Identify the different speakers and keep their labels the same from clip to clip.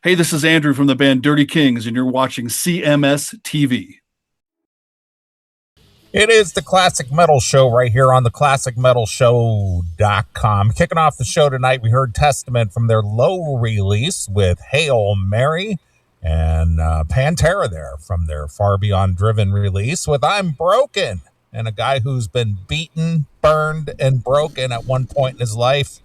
Speaker 1: Hey, this is Andrew from the band Dirty Kings, and you're watching CMS TV.
Speaker 2: It is the Classic Metal Show right here on the classicmetalshow.com. Kicking off the show tonight, we heard Testament from their low release with Hail Mary, and Pantera there from their Far Beyond Driven release with I'm Broken, and a guy who's been beaten, burned, and broken at one point in his life,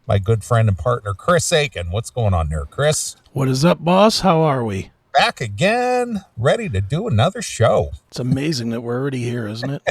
Speaker 2: my good friend and partner, Chris Akin. What's going on there, Chris?
Speaker 3: What is up, boss? How are we?
Speaker 2: Back again, ready to do another show.
Speaker 3: It's amazing that we're already here, isn't it?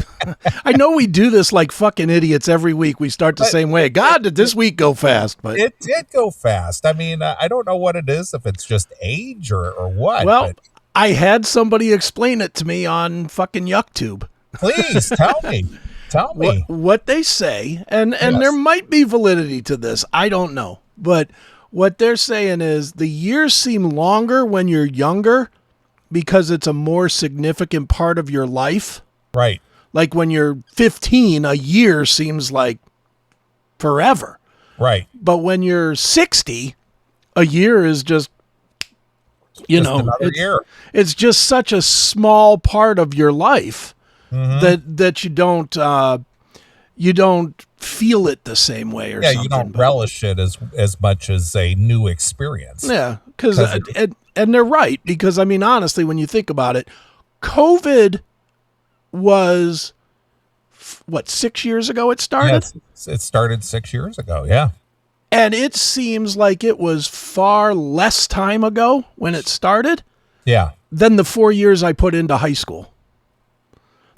Speaker 3: I know we do this like fucking idiots every week. We start the same way. God, did this week go fast? But
Speaker 2: it did go fast. I mean, I don't know what it is, if it's just age or what.
Speaker 3: Well, I had somebody explain it to me on fucking YuckTube.
Speaker 2: Please tell me. Tell me.
Speaker 3: What they say, and
Speaker 2: Yes.
Speaker 3: there might be validity to this. I don't know. But what they're saying is the years seem longer when you're younger because it's a more significant part of your life.
Speaker 2: Right.
Speaker 3: Like when you're 15, a year seems like forever.
Speaker 2: Right.
Speaker 3: But when you're 60, a year is just,
Speaker 2: Another year.
Speaker 3: It's just such a small part of your life that you don't feel it the same way or something.
Speaker 2: You don't relish it as much as a new experience.
Speaker 3: Yeah, because and they're right, because I mean, honestly, when you think about it, COVID was what, 6 years ago it started?
Speaker 2: Yes, it started 6 years ago, yeah.
Speaker 3: And it seems like it was far less time ago when it started than the 4 years I put into high school.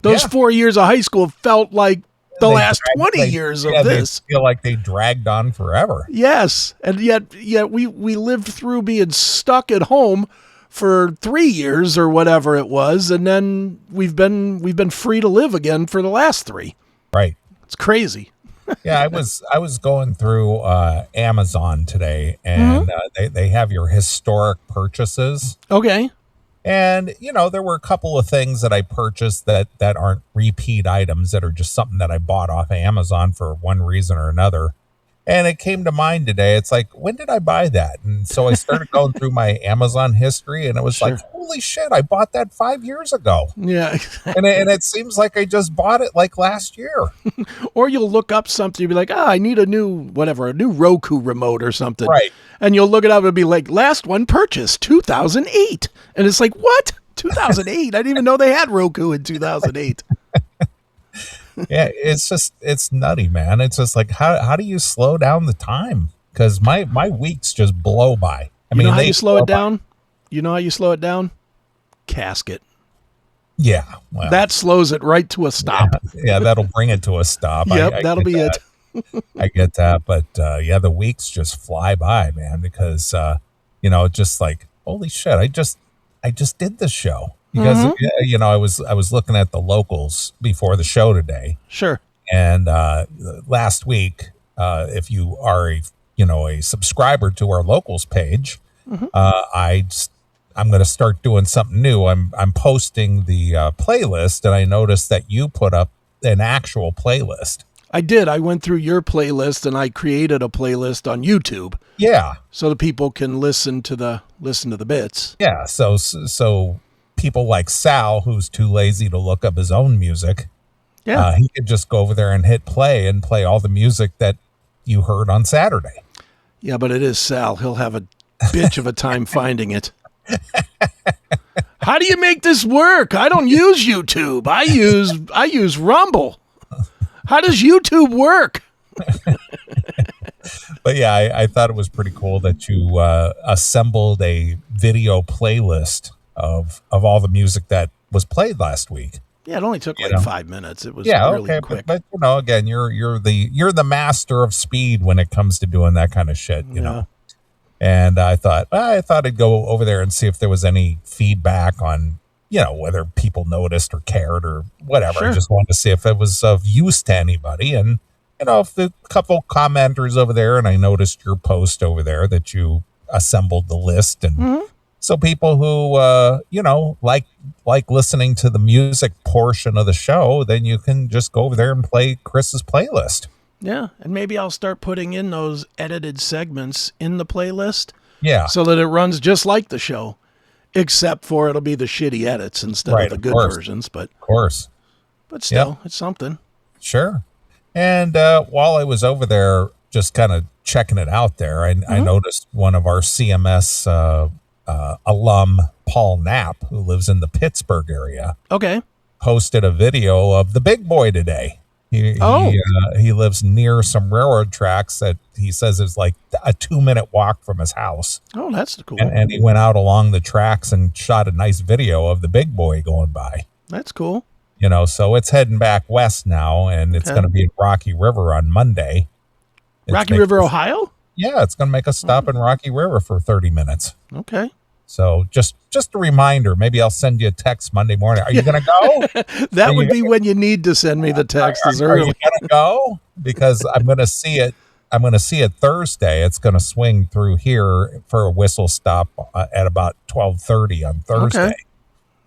Speaker 3: Those 4 years of high school felt like the last 20 years of this.
Speaker 2: They feel like they dragged on forever.
Speaker 3: Yes. And yet we lived through being stuck at home for 3 years or whatever it was. And then we've been free to live again for the last 3.
Speaker 2: Right.
Speaker 3: It's crazy.
Speaker 2: Yeah, I was going through Amazon today, and they have your historic purchases.
Speaker 3: Okay.
Speaker 2: And, there were a couple of things that I purchased that aren't repeat items, that are just something that I bought off of Amazon for one reason or another. And it came to mind today. It's like, when did I buy that? And so I started going through my Amazon history, and it was like, holy shit, I bought that 5 years ago.
Speaker 3: Yeah.
Speaker 2: And it seems like I just bought it like last year.
Speaker 3: Or you'll look up something, you'll be like, I need a new Roku remote or something.
Speaker 2: Right.
Speaker 3: And you'll look it up and it'll be like, last one purchased, 2008. And it's like, what? 2008? I didn't even know they had Roku in 2008.
Speaker 2: Yeah, it's nutty, man. It's just like, how do you slow down the time? Because my weeks just blow by.
Speaker 3: You know how you slow it down? You know how you slow it down? Casket.
Speaker 2: Yeah. Well,
Speaker 3: that slows it right to a stop.
Speaker 2: Yeah, that'll bring it to a stop.
Speaker 3: Yep, that'll be it.
Speaker 2: I get that. But the weeks just fly by, man, because just like, holy shit, I just did this show. Because I was looking at the locals before the show today.
Speaker 3: Sure.
Speaker 2: And last week, if you are a subscriber to our locals page, I'm going to start doing something new. I'm posting the playlist, and I noticed that you put up an actual playlist.
Speaker 3: I did. I went through your playlist and I created a playlist on YouTube.
Speaker 2: Yeah.
Speaker 3: So that people can listen to the bits.
Speaker 2: Yeah. So people like Sal, who's too lazy to look up his own music, he could just go over there and hit play and play all the music that you heard on Saturday.
Speaker 3: Yeah, but it is Sal. He'll have a bitch of a time finding it. How do you make this work? I don't use YouTube. I use Rumble. How does YouTube work?
Speaker 2: But yeah, I thought it was pretty cool that you assembled a video playlist of all the music that was played last week.
Speaker 3: Yeah, it only took like 5 minutes. It was really quick.
Speaker 2: But again, you're the master of speed when it comes to doing that kind of shit, you know. And I thought I'd go over there and see if there was any feedback on, whether people noticed or cared or whatever.
Speaker 3: Sure.
Speaker 2: I just wanted to see if it was of use to anybody. And, if the couple commenters over there, and I noticed your post over there that you assembled the list. And so people who, like listening to the music portion of the show, then you can just go over there and play Chris's playlist.
Speaker 3: Yeah, and maybe I'll start putting in those edited segments in the playlist
Speaker 2: Yeah.
Speaker 3: So that it runs just like the show, except for it'll be the shitty edits instead of the good versions. But
Speaker 2: of course.
Speaker 3: But still, it's something.
Speaker 2: Sure. And while I was over there just kind of checking it out there, I noticed one of our CMS alum, Paul Knapp, who lives in the Pittsburgh area, posted a video of the big boy today. He lives near some railroad tracks that he says is like a 2-minute walk from his house.
Speaker 3: Oh, that's cool.
Speaker 2: And he went out along the tracks and shot a nice video of the big boy going by.
Speaker 3: That's cool.
Speaker 2: So it's heading back west now, and it's going to be in Rocky River on Monday.
Speaker 3: Rocky River, Ohio?
Speaker 2: Yeah, it's going to make us stop in Rocky River for 30 minutes.
Speaker 3: Okay.
Speaker 2: So just a reminder. Maybe I'll send you a text Monday morning. Are you going to go?
Speaker 3: That would be when you need to send me the text. Are you
Speaker 2: going to go? Because I'm going to see it. I'm going to see it Thursday. It's going to swing through here for a whistle stop at about 12:30 on Thursday. Okay.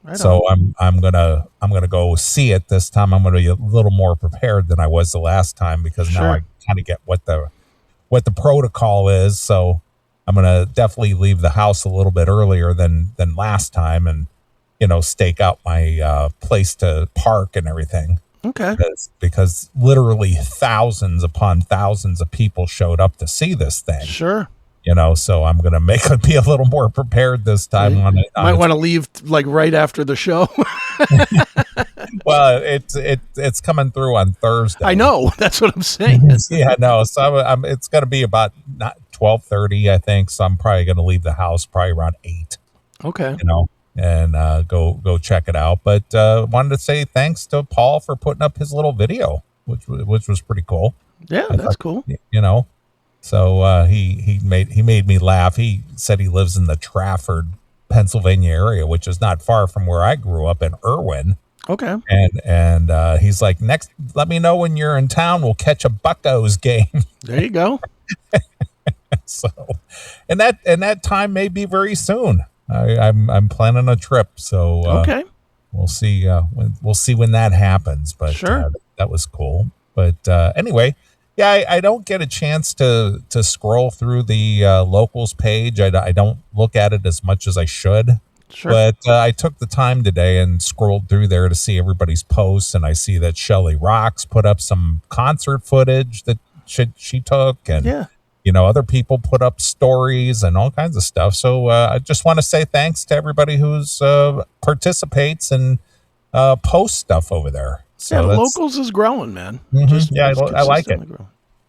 Speaker 2: Right so I'm gonna go see it this time. I'm gonna be a little more prepared than I was the last time because now I kind of get what the protocol is. So I'm gonna definitely leave the house a little bit earlier than last time, and stake out my place to park and everything.
Speaker 3: Okay.
Speaker 2: Because literally thousands upon thousands of people showed up to see this thing.
Speaker 3: Sure.
Speaker 2: So I'm going to be a little more prepared this time.
Speaker 3: Might want to leave like right after the show.
Speaker 2: Well, it's coming through on Thursday.
Speaker 3: I know. That's what I'm saying.
Speaker 2: Yeah, no. So it's going to be about 12:30, I think. So I'm probably going to leave the house probably around 8.
Speaker 3: Okay.
Speaker 2: And go check it out. But wanted to say thanks to Paul for putting up his little video, which was pretty cool.
Speaker 3: Yeah, that's cool.
Speaker 2: So he made me laugh. He said he lives in the Trafford, Pennsylvania area, which is not far from where I grew up in Irwin.
Speaker 3: Okay.
Speaker 2: And he's like, next, let me know when you're in town. We'll catch a Buccos game.
Speaker 3: There you go.
Speaker 2: So, and that time may be very soon. I'm planning a trip. So
Speaker 3: okay.
Speaker 2: We'll see. We'll see when that happens. But
Speaker 3: sure.
Speaker 2: That was cool. But anyway. Yeah, I don't get a chance to scroll through the locals page. I don't look at it as much as I should.
Speaker 3: Sure.
Speaker 2: But I took the time today and scrolled through there to see everybody's posts, and I see that Shelly Rocks put up some concert footage that she took, and other people put up stories and all kinds of stuff. So I just want to say thanks to everybody who's participates and posts stuff over there. So
Speaker 3: the locals is growing, man.
Speaker 2: Mm-hmm. I like it.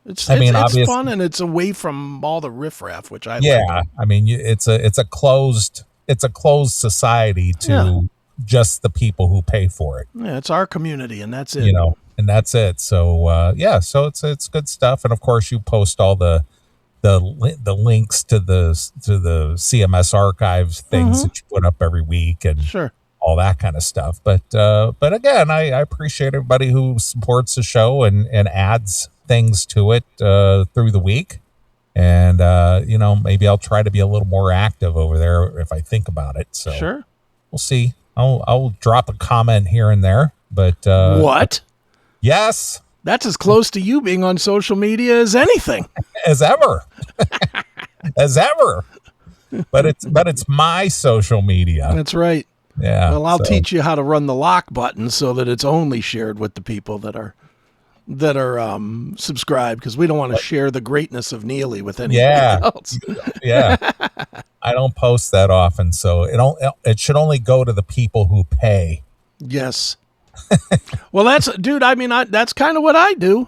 Speaker 3: It's fun, and it's away from all the riffraff, which I like.
Speaker 2: Yeah, I mean, it's a closed society to just the people who pay for it.
Speaker 3: Yeah, it's our community, and that's it.
Speaker 2: And that's it. So so it's good stuff, and of course you post all the links to the CMS archives things that you put up every week, and all that kind of stuff. But again, I appreciate everybody who supports the show and adds things to it through the week. And, maybe I'll try to be a little more active over there if I think about it. So we'll see. I'll drop a comment here and there, but
Speaker 3: what?
Speaker 2: Yes.
Speaker 3: That's as close to you being on social media as anything.
Speaker 2: As ever. As ever. But it's my social media.
Speaker 3: That's right.
Speaker 2: Yeah.
Speaker 3: Well, I'll teach you how to run the lock button so that it's only shared with the people that are subscribed, because we don't want to share the greatness of Neely with anybody else.
Speaker 2: Yeah. I don't post that often, so it should only go to the people who pay.
Speaker 3: Yes. Well, that's kind of what I do.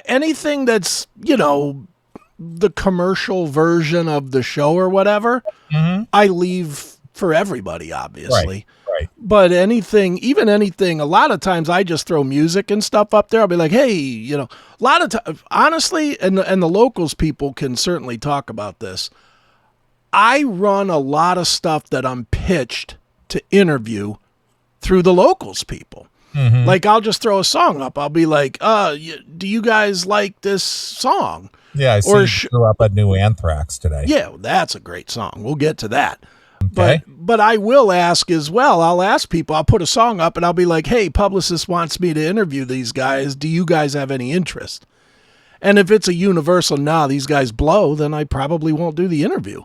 Speaker 3: Anything that's, the commercial version of the show or whatever, I leave for everybody, obviously.
Speaker 2: Right.
Speaker 3: But anything, a lot of times I just throw music and stuff up there. I'll be like, hey, a lot of times, honestly, and the locals people can certainly talk about this. I run a lot of stuff that I'm pitched to interview through the locals people.
Speaker 2: Mm-hmm.
Speaker 3: Like, I'll just throw a song up. I'll be like, do you guys like this song?
Speaker 2: Yeah, I see you threw up a new Anthrax today.
Speaker 3: Yeah, that's a great song. We'll get to that.
Speaker 2: Okay.
Speaker 3: But I will ask as well. I'll ask people. I'll put a song up and I'll be like, hey, Publicist wants me to interview these guys. Do you guys have any interest? And if it's a universal, these guys blow, then I probably won't do the interview.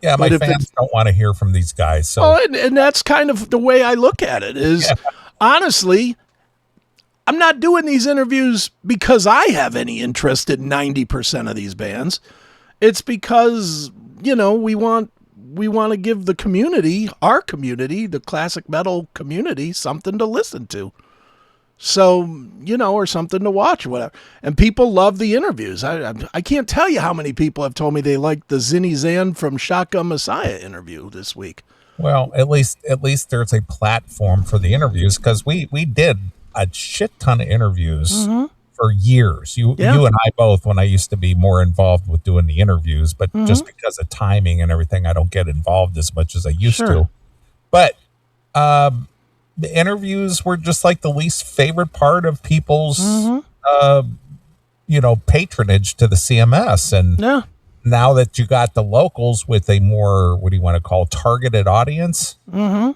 Speaker 2: Yeah, but my fans don't want to hear from these guys. So,
Speaker 3: and that's kind of the way I look at it is, honestly, I'm not doing these interviews because I have any interest in 90% of these bands. It's because, we want to give the community, our community, the classic metal community, something to listen to. So, or something to watch or whatever. And people love the interviews. I can't tell you how many people have told me they liked the Zinny Zan from Shotgun Messiah interview this week.
Speaker 2: Well, at least there's a platform for the interviews, because we did a shit ton of interviews for years. You and I both, when I used to be more involved with doing the interviews, but just because of timing and everything, I don't get involved as much as I used to. But the interviews were just like the least favorite part of people's, patronage to the CMS. And now that you got the locals with a more, what do you want to call, targeted audience, then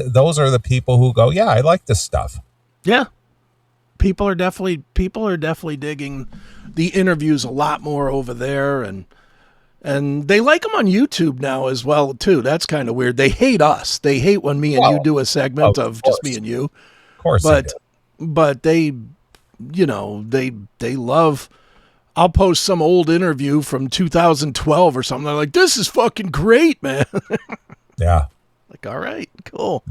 Speaker 2: those are the people who go, yeah, I like this stuff.
Speaker 3: Yeah. People are definitely digging the interviews a lot more over there, and they like them on YouTube now as well too. That's kind of weird. They hate us. They hate when me and you do a segment of just me and you.
Speaker 2: Of course,
Speaker 3: but they love. I'll post some old interview from 2012 or something. They're like, "This is fucking great, man."
Speaker 2: Yeah.
Speaker 3: Like, all right, cool.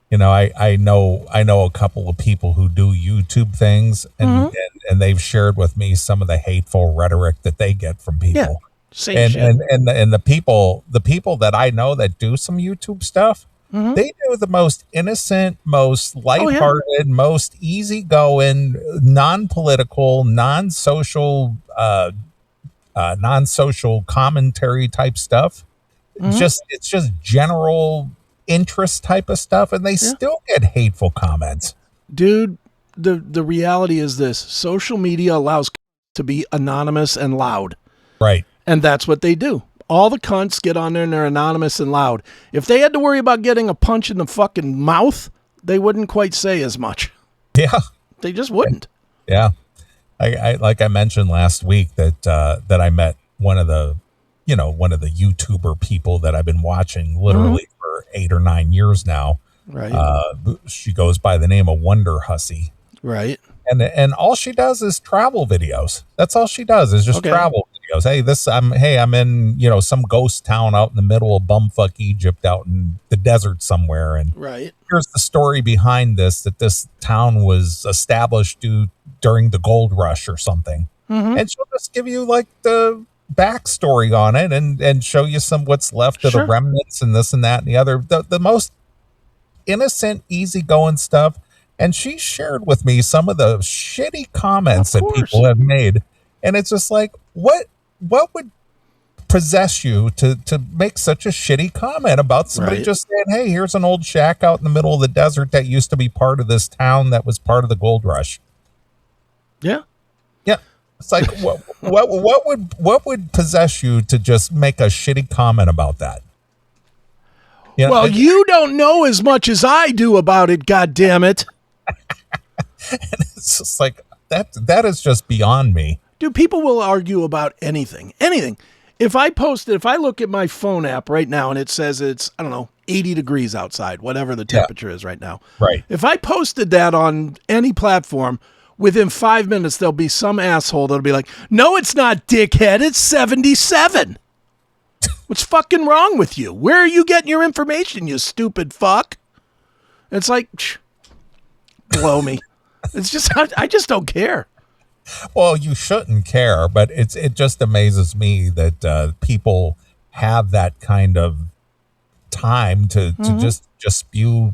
Speaker 2: I know a couple of people who do YouTube things, and they've shared with me some of the hateful rhetoric that they get from people.
Speaker 3: Yeah. Same shit.
Speaker 2: And the people that I know that do some YouTube stuff, they do the most innocent, most lighthearted, most easygoing, non-political, non-social commentary type stuff. It's just general interest type of stuff, and they still get hateful comments.
Speaker 3: Dude, the reality is this: social media allows to be anonymous and loud.
Speaker 2: Right.
Speaker 3: And that's what they do. All the cunts get on there and they're anonymous and loud. If they had to worry about getting a punch in the fucking mouth, they wouldn't quite say as much.
Speaker 2: Yeah.
Speaker 3: They just wouldn't.
Speaker 2: Yeah. I like I mentioned last week that I met one of the YouTuber people that I've been watching literally for 8 or 9 years now.
Speaker 3: Right.
Speaker 2: She goes by the name of Wonder Hussy.
Speaker 3: Right.
Speaker 2: And all she does is travel videos. That's all she does is just travel videos. Hey, I'm in, some ghost town out in the middle of bumfuck Egypt out in the desert somewhere. And here's the story behind this, that this town was established during the gold rush or something. And she'll just give you like the backstory on it and show you what's left of the remnants and this and that and the other. The most innocent, easygoing stuff. And she shared with me some of the shitty comments that people have made. And it's just like, what would possess you to make such a shitty comment about somebody just saying, hey, here's an old shack out in the middle of the desert that used to be part of this town that was part of the gold rush.
Speaker 3: Yeah.
Speaker 2: Yeah. It's like, what would possess you to just make a shitty comment about that?
Speaker 3: You don't know as much as I do about it, goddammit.
Speaker 2: And it's just like that is just beyond me.
Speaker 3: Dude, people will argue about anything. If I look at my phone app right now and it says it's, 80 degrees outside, whatever the temperature is right now.
Speaker 2: Right.
Speaker 3: If I posted that on any platform, within 5 minutes, there'll be some asshole that'll be like, no, it's not, dickhead. It's 77. What's fucking wrong with you? Where are you getting your information, you stupid fuck? It's like, blow me. It's just, I just don't care.
Speaker 2: Well, you shouldn't care, but it just amazes me that people have that kind of time to just spew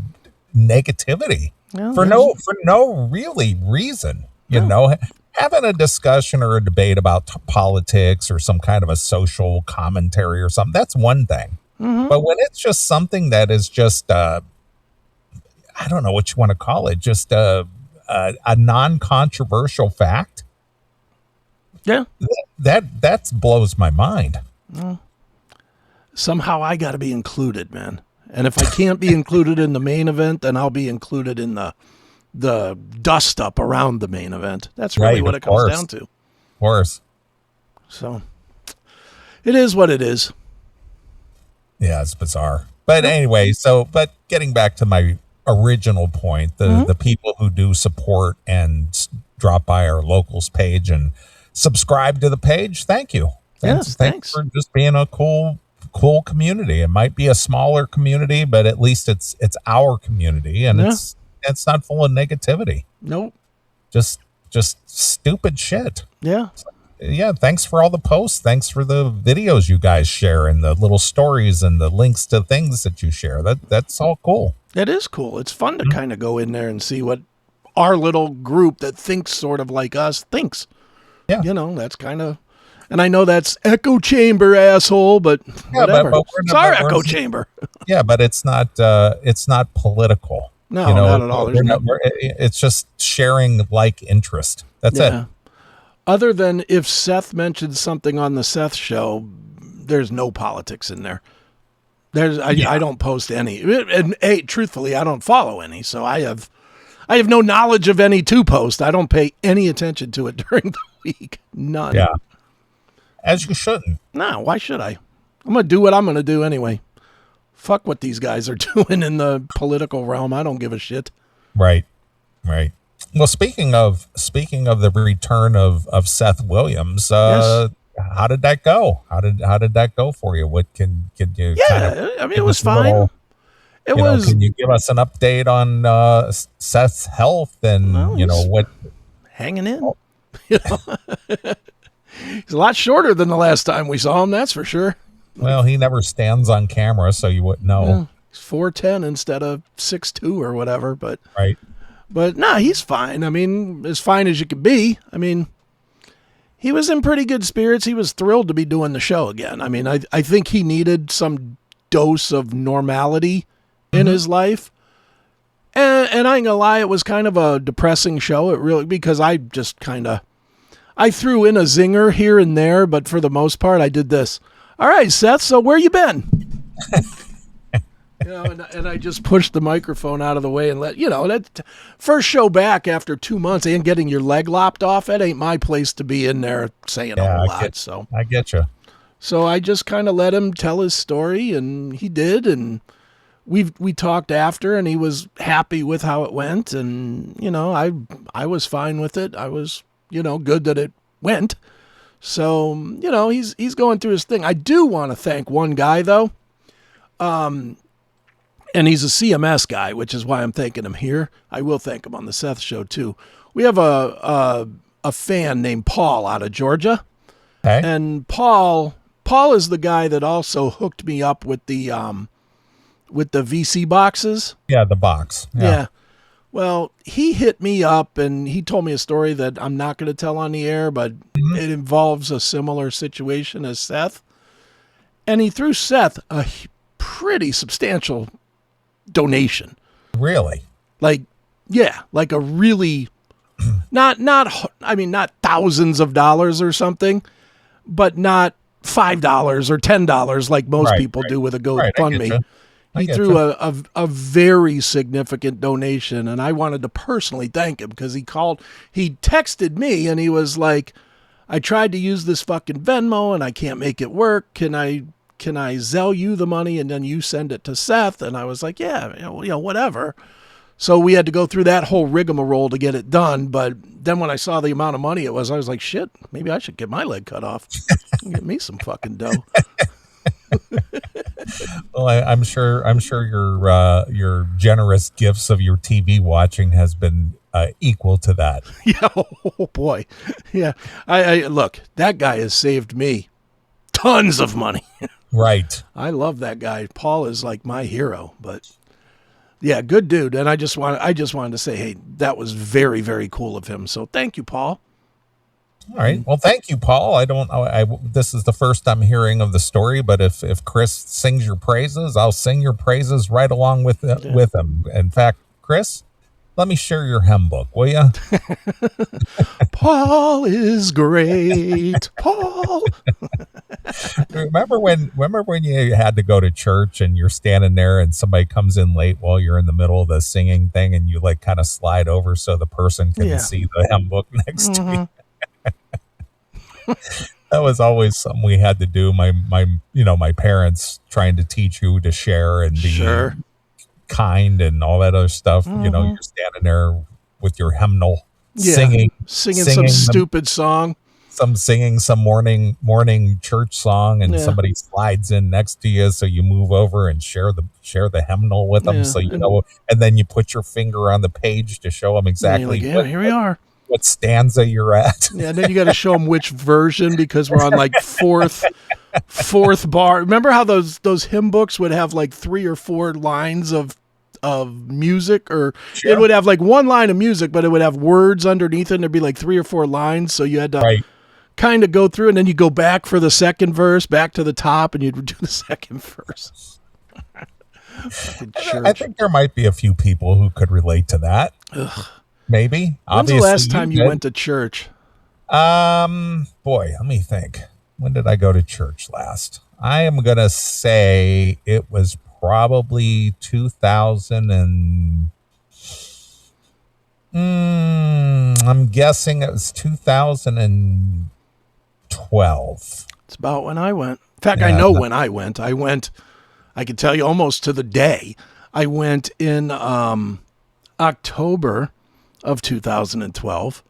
Speaker 2: negativity for no really reason. Having a discussion or a debate about politics or some kind of a social commentary or something, that's one thing. But when it's just something that is just I don't know what you want to call it, just a non-controversial fact.
Speaker 3: Yeah.
Speaker 2: That blows my mind.
Speaker 3: Somehow I got to be included, man. And if I can't be included in the main event, then I'll be included in the dust up around the main event. That's really what it comes down to.
Speaker 2: course.
Speaker 3: So it is what it is.
Speaker 2: Yeah, it's bizarre. But anyway, but getting back to my original point, the people who do support and drop by our locals page and subscribe to the page, thank you. Thanks for just being a cool community. It might be a smaller community, but at least it's our community, and it's not full of negativity.
Speaker 3: Nope.
Speaker 2: Just stupid shit.
Speaker 3: Yeah.
Speaker 2: Yeah, thanks for all the posts. Thanks for the videos you guys share and the little stories and the links to things that you share. That's all cool.
Speaker 3: It is cool. It's fun to kind of go in there and see what our little group that thinks sort of like us thinks.
Speaker 2: Yeah.
Speaker 3: That's kind of, and I know that's echo chamber, asshole, but whatever. But it's our echo chamber.
Speaker 2: Yeah, but it's not political.
Speaker 3: No, not at all.
Speaker 2: It's just sharing like interest. That's it.
Speaker 3: Other than if Seth mentions something on the Seth show, there's no politics in there. I don't post any. And truthfully, I don't follow any. So I have no knowledge of any to post. I don't pay any attention to it during the week. None.
Speaker 2: Yeah. As you shouldn't.
Speaker 3: No, why should I? I'm going to do what I'm going to do anyway. Fuck what these guys are doing in the political realm. I don't give a shit.
Speaker 2: Right. Well, speaking of the return of Seth Williams,
Speaker 3: yes.
Speaker 2: How did that go? How did that go for you? What can you?
Speaker 3: Yeah, I mean, it was fine.
Speaker 2: Can you give us an update on Seth's health and what?
Speaker 3: Hanging in. Oh. He's a lot shorter than the last time we saw him. That's for sure.
Speaker 2: Well, he never stands on camera, so you wouldn't know.
Speaker 3: Yeah, he's 4'10" instead of 6'2" or whatever. But
Speaker 2: right.
Speaker 3: But no, he's fine. I mean, as fine as you could be. I mean, he was in pretty good spirits. He was thrilled to be doing the show again. I mean, I think he needed some dose of normality in his life. And I ain't gonna lie, it was kind of a depressing show. It really, because I just I threw in a zinger here and there, but for the most part, I did this. All right, Seth, so where you been? And I just pushed the microphone out of the way and that first show back after 2 months and getting your leg lopped off, that ain't my place to be in there saying a whole lot. So
Speaker 2: I get you.
Speaker 3: So I just kind of let him tell his story, and he did, and we talked after, and he was happy with how it went, and I was fine with it. I was good that it went. So he's going through his thing. I do want to thank one guy though. And he's a CMS guy, which is why I'm thanking him here. I will thank him on the Seth show too. We have a fan named Paul out of Georgia.
Speaker 2: Okay.
Speaker 3: And Paul is the guy that also hooked me up with the VC boxes.
Speaker 2: Yeah, the box.
Speaker 3: Yeah. Well, he hit me up and he told me a story that I'm not going to tell on the air, but it involves a similar situation as Seth. And he threw Seth a pretty substantial donation.
Speaker 2: Really?
Speaker 3: Like a really not thousands of dollars or something, but not $5 or $10 like most people do with a GoFundMe. He threw a very significant donation, and I wanted to personally thank him because he texted me and he was like, I tried to use this fucking Venmo and I can't make it work. Can I Zelle you the money and then you send it to Seth? And I was like, yeah, whatever. So we had to go through that whole rigmarole to get it done. But then when I saw the amount of money it was, I was like, shit, maybe I should get my leg cut off. Get me some fucking dough.
Speaker 2: Well, I'm sure your generous gifts of your TV watching has been equal to that.
Speaker 3: Yeah, oh boy. Yeah. I look, that guy has saved me tons of money.
Speaker 2: Right.
Speaker 3: I love that guy. Paul is like my hero, but yeah, good dude. And I just wanted to say, hey, that was very, very cool of him. So thank you, Paul.
Speaker 2: All right. Well, thank you, Paul. I don't know. This is the first I'm hearing of the story, but if Chris sings your praises, I'll sing your praises right along with him. In fact, Chris, let me share your hymn book, will you?
Speaker 3: Paul is great. Paul.
Speaker 2: Remember when you had to go to church and you're standing there and somebody comes in late while you're in the middle of the singing thing and you like kind of slide over so the person can see the hymn book next to you? That was always something we had to do. My parents trying to teach you to share and be
Speaker 3: Sure.
Speaker 2: kind and all that other stuff. You're standing there with your hymnal, singing
Speaker 3: some stupid song.
Speaker 2: Singing some morning church song, and somebody slides in next to you, so you move over and share the hymnal with them. So and then you put your finger on the page to show them exactly
Speaker 3: here we are.
Speaker 2: What stanza you're at.
Speaker 3: Yeah, and then you got to show them which version, because we're on like fourth bar. Remember how those hymn books would have like 3 or 4 lines of music, or it would have like one line of music, but it would have words underneath it, and there'd be like 3 or 4 lines. So you had to kind of go through, and then you go back for the second verse, back to the top, and you'd do the second verse.
Speaker 2: I think there might be a few people who could relate to that.
Speaker 3: Ugh.
Speaker 2: Maybe.
Speaker 3: When's the last time you went to church?
Speaker 2: Boy, let me think. When did I go to church last? I am going to say it was probably 2000 and I'm guessing it was 2012.
Speaker 3: It's about when I went. In fact, I know when I went. I can tell you almost to the day. I went in October of 2012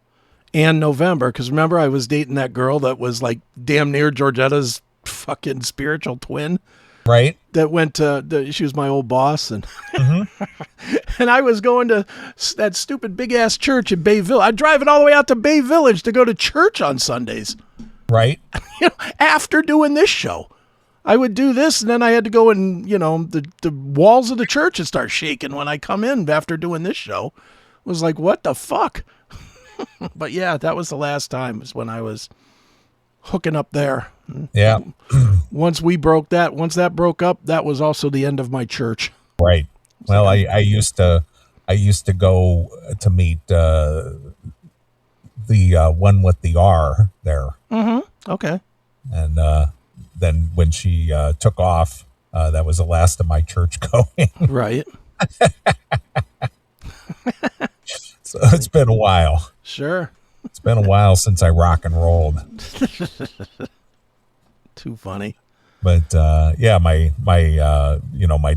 Speaker 3: and November, because remember, I was dating that girl that was like damn near Georgetta's fucking spiritual twin.
Speaker 2: Right.
Speaker 3: That went to, she was my old boss, and and I was going to that stupid big ass church in Bay Village. I'd drive it all the way out to Bay Village to go to church on Sundays.
Speaker 2: Right.
Speaker 3: After doing this show, I would do this, and then I had to go and, the walls of the church would start shaking when I come in after doing this show. It was like, what the fuck? But yeah, that was the last time, was when I was hooking up there.
Speaker 2: Yeah.
Speaker 3: Once that broke up, that was also the end of my church.
Speaker 2: Right. Well, I used to go to meet the one with the R there.
Speaker 3: Mm-hmm. Okay.
Speaker 2: And then when she took off, that was the last of my church going.
Speaker 3: Right.
Speaker 2: So it's been a while.
Speaker 3: Sure.
Speaker 2: It's been a while since I rock and rolled.
Speaker 3: Too funny.
Speaker 2: But my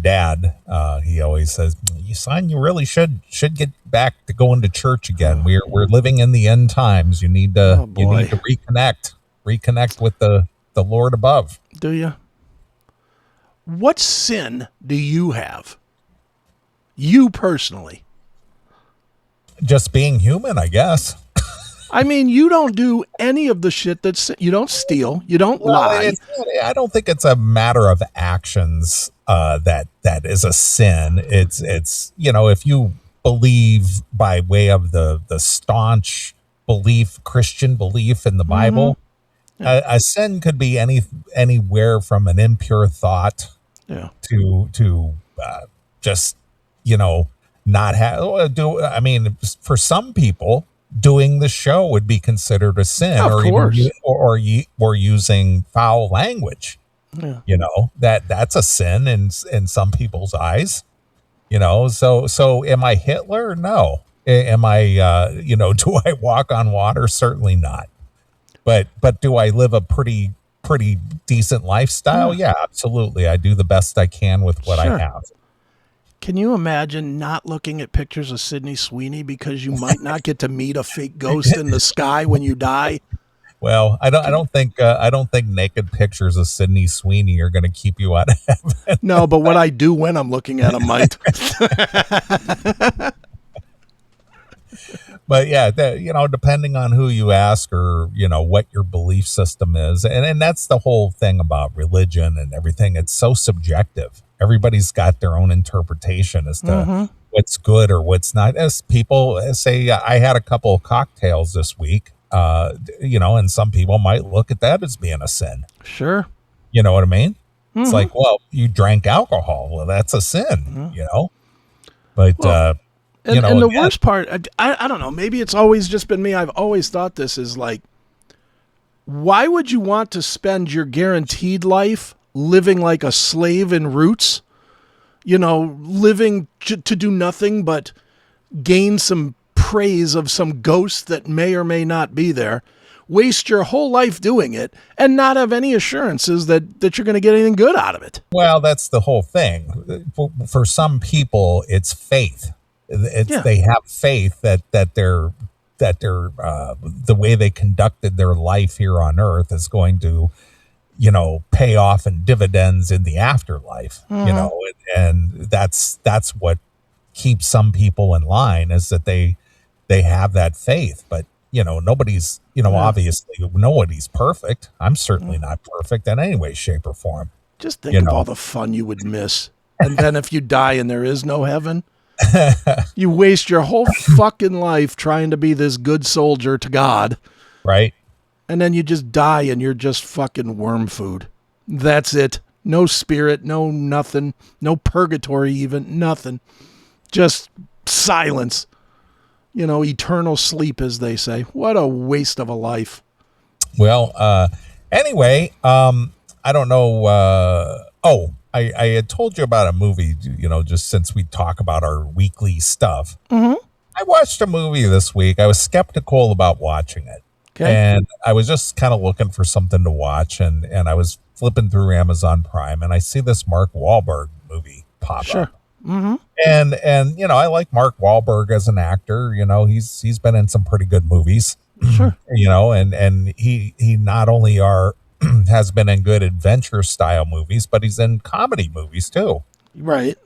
Speaker 2: dad, he always says, "Son, you really should get back to going to church again. We're living in the end times. You need to reconnect with the Lord above."
Speaker 3: Do you? What sin do you have? You personally?
Speaker 2: Just being human, I guess.
Speaker 3: I mean, you don't do any of the shit you don't steal, you don't lie.
Speaker 2: I don't think it's a matter of actions that is a sin. It's if you believe by way of the staunch belief, Christian belief in the Bible, a sin could be anywhere from an impure thought to just not have for some people, doing the show would be considered a sin, or using foul language. That's a sin in some people's eyes. So am I Hitler? No. Am I do I walk on water? Certainly not. But do I live a pretty decent lifestyle? Yeah, absolutely. I do the best I can with what I have.
Speaker 3: Can you imagine not looking at pictures of Sydney Sweeney because you might not get to meet a fake ghost in the sky when you die?
Speaker 2: Well, I don't think naked pictures of Sydney Sweeney are going to keep you out of heaven.
Speaker 3: No, but what I do when I'm looking at them might.
Speaker 2: But yeah, depending on who you ask, or what your belief system is, and that's the whole thing about religion and everything. It's so subjective. Everybody's got their own interpretation as to what's good or what's not. As people say, I had a couple of cocktails this week, and some people might look at that as being a sin.
Speaker 3: Sure.
Speaker 2: You know what I mean? It's like, well, you drank alcohol. Well, that's a sin, But,
Speaker 3: and the worst part, I don't know, maybe it's always just been me. I've always thought this is like, why would you want to spend your guaranteed life living like a slave in Roots, living to do nothing but gain some praise of some ghost that may or may not be there, waste your whole life doing it and not have any assurances that you're going to get anything good out of it.
Speaker 2: Well, that's the whole thing. For some people, it's faith. They have faith that they're the way they conducted their life here on Earth is going to, pay off in dividends in the afterlife. And that's what keeps some people in line, is that they have that faith. But nobody's obviously nobody's perfect. I'm certainly not perfect in any way, shape, or form.
Speaker 3: Just think of all the fun you would miss. And then if you die and there is no heaven, you waste your whole fucking life trying to be this good soldier to God.
Speaker 2: Right.
Speaker 3: And then you just die and you're just fucking worm food. That's it. No spirit, no nothing, no purgatory even, nothing. Just silence. Eternal sleep, as they say. What a waste of a life.
Speaker 2: Well, anyway, I don't know. I had told you about a movie, just since we talk about our weekly stuff.
Speaker 3: Mm-hmm.
Speaker 2: I watched a movie this week. I was skeptical about watching it.
Speaker 3: Okay.
Speaker 2: And I was just kind of looking for something to watch. And I was flipping through Amazon Prime, and I see this Mark Wahlberg movie pop up.
Speaker 3: Mm-hmm.
Speaker 2: And I like Mark Wahlberg as an actor. He's been in some pretty good movies.
Speaker 3: Sure.
Speaker 2: And he not only has been in good adventure style movies, but he's in comedy movies too.
Speaker 3: Right.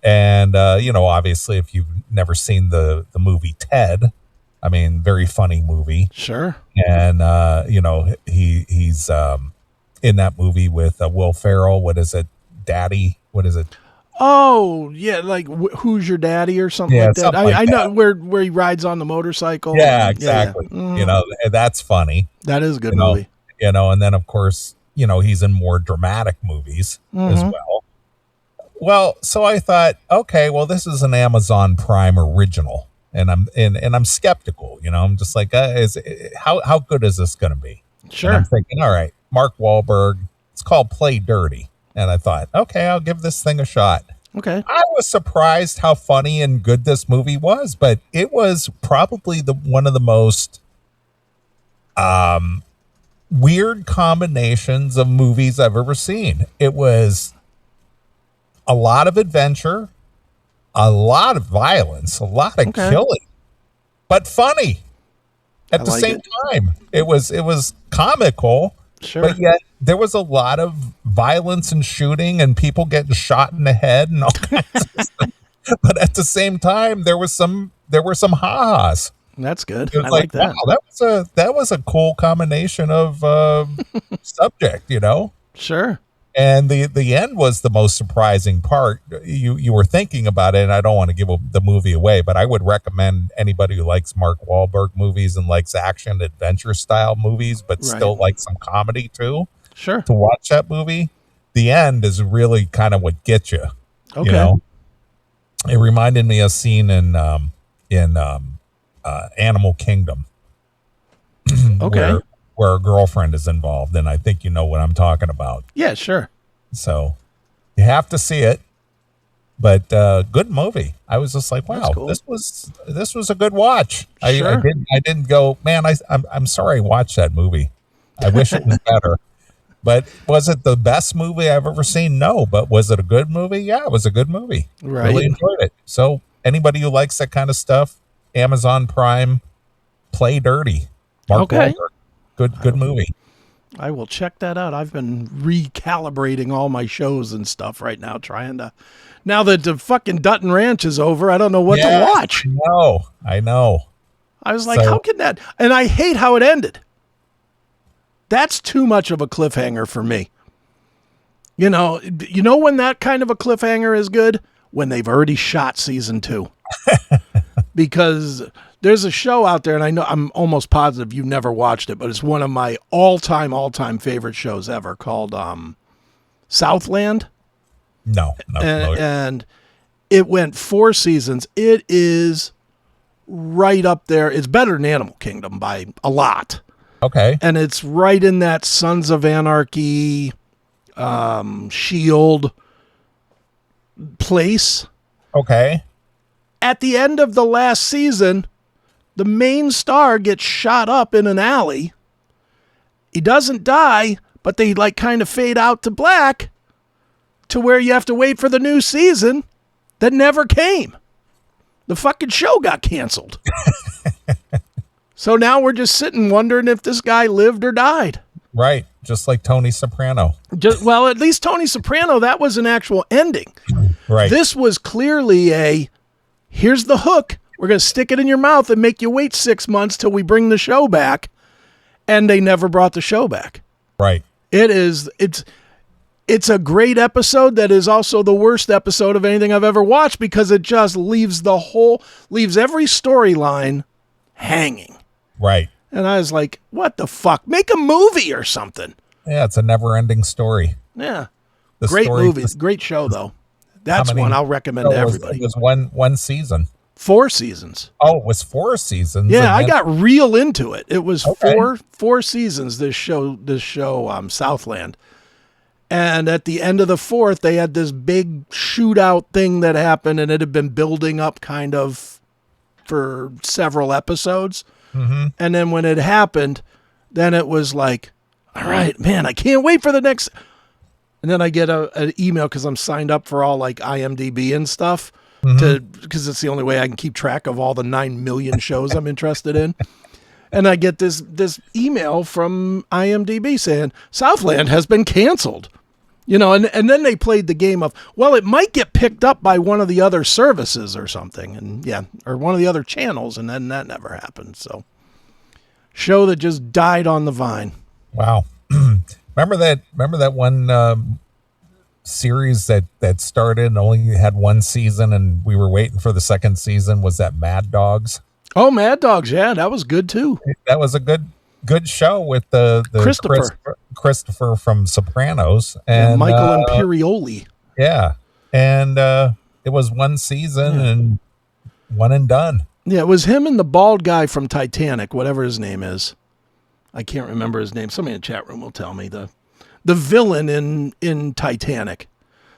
Speaker 2: And obviously, if you've never seen the movie Ted, I mean, very funny movie.
Speaker 3: Sure.
Speaker 2: And he's in that movie with Will Ferrell. What is it? Daddy? What is it?
Speaker 3: Oh, yeah, like Who's Your Daddy or something like that. I know where he rides on the motorcycle.
Speaker 2: Yeah, exactly.
Speaker 3: Yeah. Mm-hmm.
Speaker 2: That's funny.
Speaker 3: That is a good movie.
Speaker 2: And then, of course, he's in more dramatic movies as well. Well, so I thought, okay, well, this is an Amazon Prime original, and I'm skeptical. I'm just like, how good is this going to be?
Speaker 3: Sure.
Speaker 2: And I'm thinking, all right, Mark Wahlberg. It's called Play Dirty. And I thought, okay, I'll give this thing a shot.
Speaker 3: Okay.
Speaker 2: I was surprised how funny and good this movie was, but it was probably one of the most weird combinations of movies I've ever seen. It was a lot of adventure, a lot of violence, a lot of killing, but funny at the same time. It was comical.
Speaker 3: Sure.
Speaker 2: But yet there was a lot of violence and shooting and people getting shot in the head and all kinds of stuff. But at the same time, there were some ha-has.
Speaker 3: That's good.
Speaker 2: It was like that. Wow, that was a cool combination of subject,
Speaker 3: Sure.
Speaker 2: And the end was the most surprising part. You were thinking about it, and I don't want to give the movie away, but I would recommend anybody who likes Mark Wahlberg movies and likes action adventure style movies, but still likes some comedy too.
Speaker 3: Sure.
Speaker 2: To watch that movie. The end is really kind of what gets you.
Speaker 3: Okay.
Speaker 2: It reminded me of a scene in Animal Kingdom.
Speaker 3: Okay.
Speaker 2: Where a girlfriend is involved, and I think you know what I'm talking about.
Speaker 3: Yeah, sure.
Speaker 2: So you have to see it, but good movie. I was just like, wow, cool. This was a good watch.
Speaker 3: Sure.
Speaker 2: I didn't go, man. I'm sorry I watched that movie. I wish it was better. But was it the best movie I've ever seen? No. But was it a good movie? Yeah, it was a good movie.
Speaker 3: Right.
Speaker 2: Really enjoyed it. So anybody who likes that kind of stuff, Amazon Prime, Play Dirty. Mark Wahlberg. Good movie.
Speaker 3: I will check that out. I've been recalibrating all my shows and stuff right now, now that the fucking Dutton Ranch is over, I don't know what to watch.
Speaker 2: I know.
Speaker 3: I was like, how can that? And I hate how it ended. That's too much of a cliffhanger for me. You know when that kind of a cliffhanger is good? When they've already shot season 2. Because there's a show out there, and I know I'm almost positive you've never watched it, but it's one of my all-time favorite shows ever, called Southland.
Speaker 2: No.
Speaker 3: And it went 4 seasons. It is right up there. It's better than Animal Kingdom by a lot.
Speaker 2: Okay.
Speaker 3: And it's right in that Sons of Anarchy, Shield place.
Speaker 2: Okay.
Speaker 3: At the end of the last season, the main star gets shot up in an alley he doesn't die, but they like kind of fade out to black to where you have to wait for the new season that never came. The fucking show got canceled. So now we're just sitting wondering if this guy lived or died.
Speaker 2: Right. Just like Tony Soprano.
Speaker 3: Well, at least Tony Soprano, that was an actual ending.
Speaker 2: Right.
Speaker 3: This was clearly here's the hook. We're going to stick it in your mouth and make you wait 6 months till we bring the show back. And they never brought the show back.
Speaker 2: Right.
Speaker 3: It's a great episode that is also the worst episode of anything I've ever watched because it just leaves every storyline hanging.
Speaker 2: Right.
Speaker 3: And I was like, what the fuck? Make a movie or something.
Speaker 2: Yeah, it's a never-ending story.
Speaker 3: Yeah. Great movie. Great show, though. That's one I'll recommend to everybody.
Speaker 2: It was one season.
Speaker 3: 4 seasons.
Speaker 2: Oh, it was 4 seasons.
Speaker 3: Yeah, I got real into it. It was four seasons, this show, Southland. And at the end of the 4th, they had this big shootout thing that happened, and it had been building up kind of for several episodes.
Speaker 2: Mm-hmm.
Speaker 3: And then when it happened, then it was like, all right, man, I can't wait for the next. And then I get an email because I'm signed up for all like IMDb and stuff because it's the only way I can keep track of all the 9 million shows I'm interested in. And I get this email from IMDb saying Southland has been canceled. And then they played the game of, well, it might get picked up by one of the other services or something. And or one of the other channels. And then that never happened. So show that just died on the vine.
Speaker 2: Wow. Remember that one series that started and only had 1 season and we were waiting for the second season? Was that Mad Dogs?
Speaker 3: Oh, Mad Dogs. Yeah, that was good too.
Speaker 2: That was a good show with the Christopher from Sopranos and
Speaker 3: Michael Imperioli.
Speaker 2: Yeah. And it was 1 season and one and done.
Speaker 3: Yeah, it was him and the bald guy from Titanic, whatever his name is. I can't remember his name. Somebody in the chat room will tell me. The villain in Titanic.